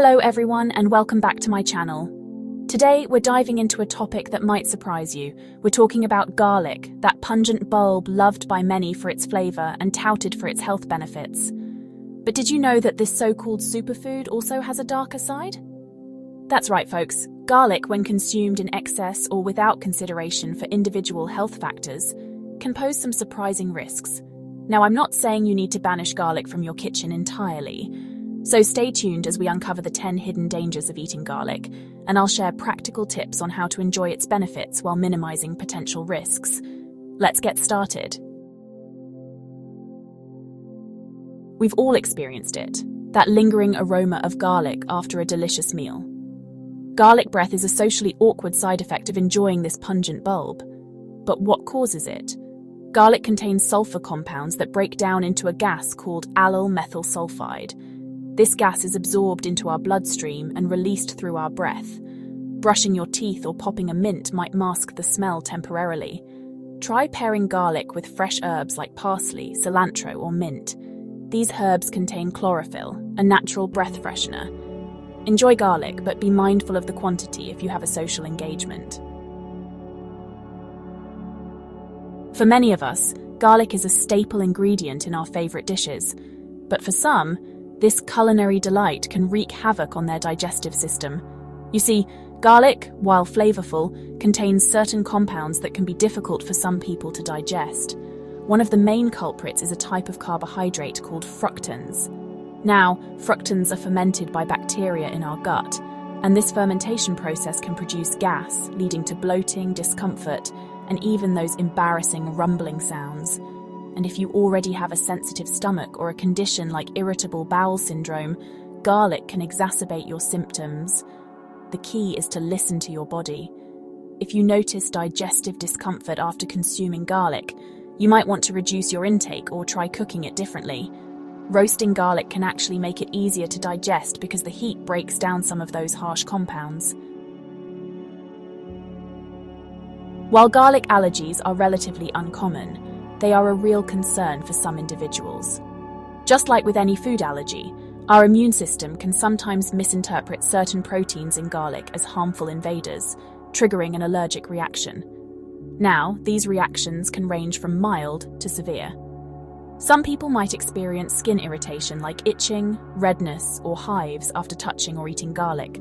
Hello everyone and welcome back to my channel. Today we're diving into a topic that might surprise you. We're talking about garlic, that pungent bulb loved by many for its flavor and touted for its health benefits. But did you know that this so-called superfood also has a darker side? That's right folks, garlic when consumed in excess or without consideration for individual health factors can pose some surprising risks. Now I'm not saying you need to banish garlic from your kitchen entirely. So stay tuned as we uncover the 10 hidden dangers of eating garlic, and I'll share practical tips on how to enjoy its benefits while minimizing potential risks. Let's get started. We've all experienced it, that lingering aroma of garlic after a delicious meal. Garlic breath is a socially awkward side effect of enjoying this pungent bulb. But what causes it? Garlic contains sulfur compounds that break down into a gas called allyl methyl sulfide. This gas is absorbed into our bloodstream and released through our breath. Brushing your teeth or popping a mint might mask the smell temporarily. Try pairing garlic with fresh herbs like parsley, cilantro, or mint. These herbs contain chlorophyll, a natural breath freshener. Enjoy garlic, but be mindful of the quantity if you have a social engagement. For many of us, garlic is a staple ingredient in our favorite dishes. But for some, this culinary delight can wreak havoc on their digestive system. You see, garlic, while flavorful, contains certain compounds that can be difficult for some people to digest. One of the main culprits is a type of carbohydrate called fructans. Now, fructans are fermented by bacteria in our gut, and this fermentation process can produce gas, leading to bloating, discomfort, and even those embarrassing rumbling sounds. And if you already have a sensitive stomach or a condition like irritable bowel syndrome, garlic can exacerbate your symptoms. The key is to listen to your body. If you notice digestive discomfort after consuming garlic, you might want to reduce your intake or try cooking it differently. Roasting garlic can actually make it easier to digest because the heat breaks down some of those harsh compounds. While garlic allergies are relatively uncommon, they are a real concern for some individuals. Just like with any food allergy, our immune system can sometimes misinterpret certain proteins in garlic as harmful invaders, triggering an allergic reaction. Now, these reactions can range from mild to severe. Some people might experience skin irritation like itching, redness, or hives after touching or eating garlic.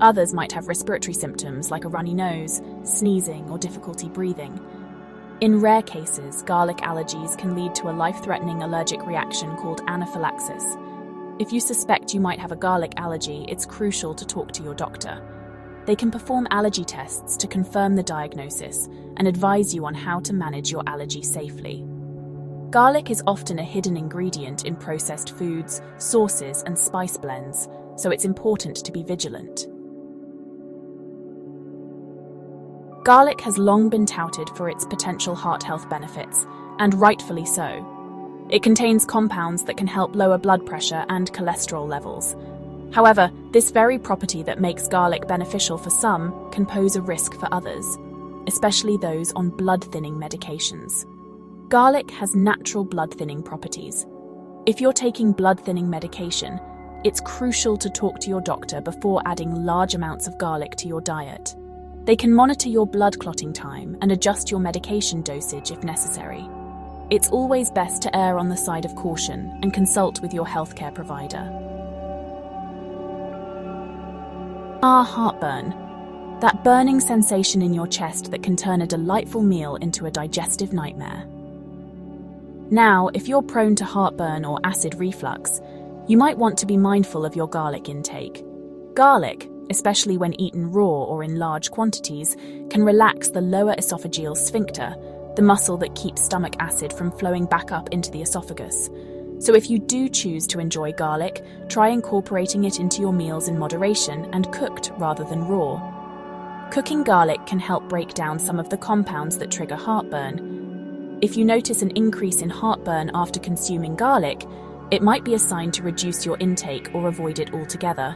Others might have respiratory symptoms like a runny nose, sneezing, or difficulty breathing. In rare cases, garlic allergies can lead to a life-threatening allergic reaction called anaphylaxis. If you suspect you might have a garlic allergy, it's crucial to talk to your doctor. They can perform allergy tests to confirm the diagnosis and advise you on how to manage your allergy safely. Garlic is often a hidden ingredient in processed foods, sauces, and spice blends, so it's important to be vigilant. Garlic has long been touted for its potential heart health benefits, and rightfully so. It contains compounds that can help lower blood pressure and cholesterol levels. However, this very property that makes garlic beneficial for some can pose a risk for others, especially those on blood-thinning medications. Garlic has natural blood-thinning properties. If you're taking blood-thinning medication, it's crucial to talk to your doctor before adding large amounts of garlic to your diet. They can monitor your blood clotting time and adjust your medication dosage if necessary. It's always best to err on the side of caution and consult with your healthcare provider. Heartburn. That burning sensation in your chest that can turn a delightful meal into a digestive nightmare. Now, if you're prone to heartburn or acid reflux, you might want to be mindful of your garlic intake. Garlic, especially when eaten raw or in large quantities, can relax the lower esophageal sphincter, the muscle that keeps stomach acid from flowing back up into the esophagus. So if you do choose to enjoy garlic, try incorporating it into your meals in moderation and cooked rather than raw. Cooking garlic can help break down some of the compounds that trigger heartburn. If you notice an increase in heartburn after consuming garlic, it might be a sign to reduce your intake or avoid it altogether.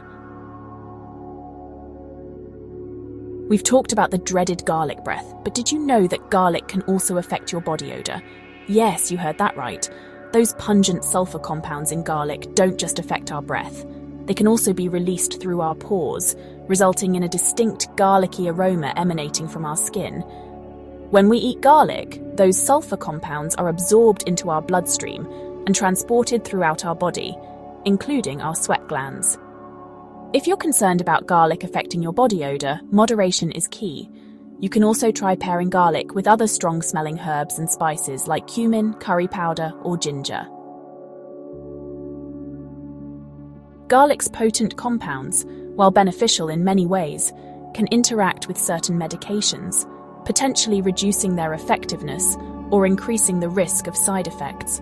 We've talked about the dreaded garlic breath, but did you know that garlic can also affect your body odor? Yes, you heard that right. Those pungent sulfur compounds in garlic don't just affect our breath. They can also be released through our pores, resulting in a distinct garlicky aroma emanating from our skin. When we eat garlic, those sulfur compounds are absorbed into our bloodstream and transported throughout our body, including our sweat glands. If you're concerned about garlic affecting your body odor, moderation is key. You can also try pairing garlic with other strong-smelling herbs and spices like cumin, curry powder, or ginger. Garlic's potent compounds, while beneficial in many ways, can interact with certain medications, potentially reducing their effectiveness or increasing the risk of side effects.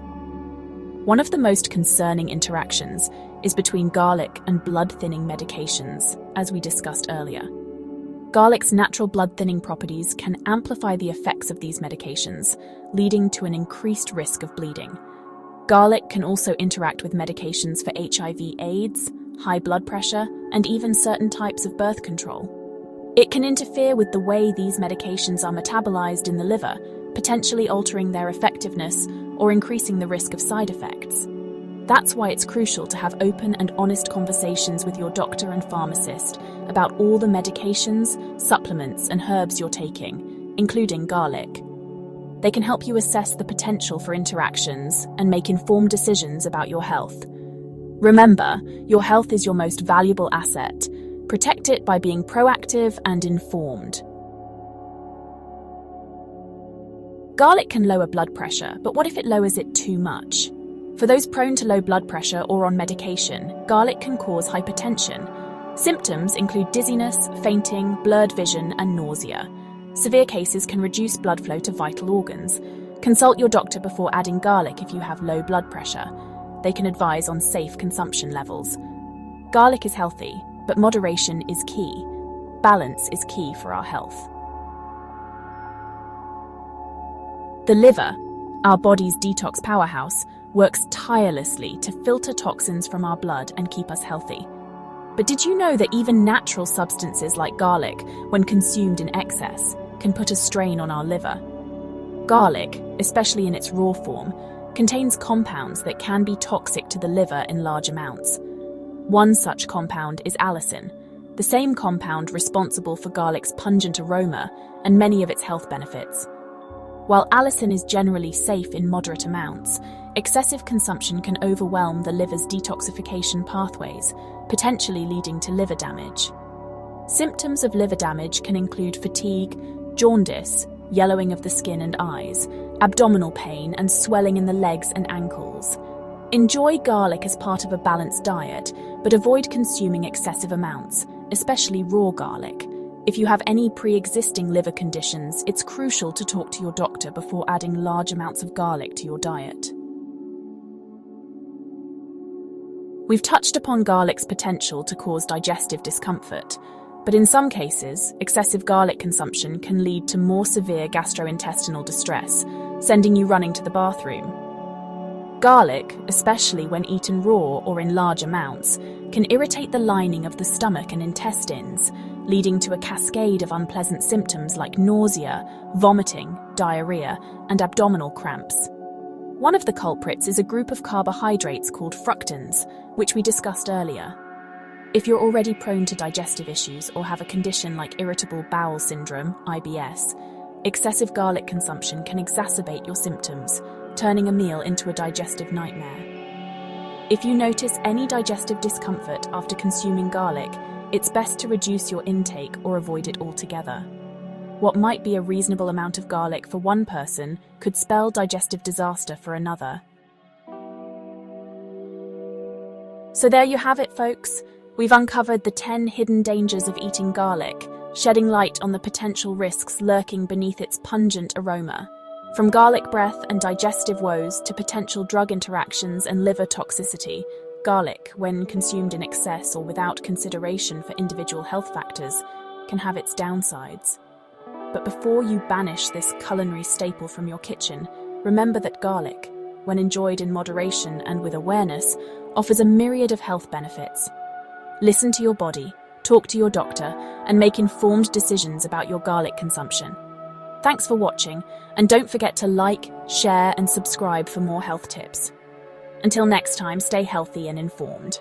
One of the most concerning interactions is between garlic and blood-thinning medications, as we discussed earlier. Garlic's natural blood-thinning properties can amplify the effects of these medications, leading to an increased risk of bleeding. Garlic can also interact with medications for HIV/AIDS, high blood pressure, and even certain types of birth control. It can interfere with the way these medications are metabolized in the liver, potentially altering their effectiveness or increasing the risk of side effects. That's why it's crucial to have open and honest conversations with your doctor and pharmacist about all the medications, supplements, and herbs you're taking, including garlic. They can help you assess the potential for interactions and make informed decisions about your health. Remember, your health is your most valuable asset. Protect it by being proactive and informed. Garlic can lower blood pressure, but what if it lowers it too much? For those prone to low blood pressure or on medication, garlic can cause hypertension. Symptoms include dizziness, fainting, blurred vision, and nausea. Severe cases can reduce blood flow to vital organs. Consult your doctor before adding garlic if you have low blood pressure. They can advise on safe consumption levels. Garlic is healthy, but moderation is key. Balance is key for our health. The liver, our body's detox powerhouse, works tirelessly to filter toxins from our blood and keep us healthy. But did you know that even natural substances like garlic, when consumed in excess, can put a strain on our liver? Garlic, especially in its raw form, contains compounds that can be toxic to the liver in large amounts. One such compound is allicin, the same compound responsible for garlic's pungent aroma and many of its health benefits. While allicin is generally safe in moderate amounts, excessive consumption can overwhelm the liver's detoxification pathways, potentially leading to liver damage. Symptoms of liver damage can include fatigue, jaundice, yellowing of the skin and eyes, abdominal pain, and swelling in the legs and ankles. Enjoy garlic as part of a balanced diet, but avoid consuming excessive amounts, especially raw garlic. If you have any pre-existing liver conditions, it's crucial to talk to your doctor before adding large amounts of garlic to your diet. We've touched upon garlic's potential to cause digestive discomfort, but in some cases, excessive garlic consumption can lead to more severe gastrointestinal distress, sending you running to the bathroom. Garlic, especially when eaten raw or in large amounts, can irritate the lining of the stomach and intestines, leading to a cascade of unpleasant symptoms like nausea, vomiting, diarrhea, and abdominal cramps. One of the culprits is a group of carbohydrates called fructans, which we discussed earlier. If you're already prone to digestive issues or have a condition like irritable bowel syndrome, IBS, excessive garlic consumption can exacerbate your symptoms, turning a meal into a digestive nightmare. If you notice any digestive discomfort after consuming garlic, it's best to reduce your intake or avoid it altogether. What might be a reasonable amount of garlic for one person could spell digestive disaster for another. So there you have it, folks. We've uncovered the 10 hidden dangers of eating garlic, shedding light on the potential risks lurking beneath its pungent aroma. From garlic breath and digestive woes to potential drug interactions and liver toxicity, garlic, when consumed in excess or without consideration for individual health factors, can have its downsides. But before you banish this culinary staple from your kitchen, remember that garlic, when enjoyed in moderation and with awareness, offers a myriad of health benefits. Listen to your body, talk to your doctor, and make informed decisions about your garlic consumption. Thanks for watching, and don't forget to like, share, and subscribe for more health tips. Until next time, stay healthy and informed.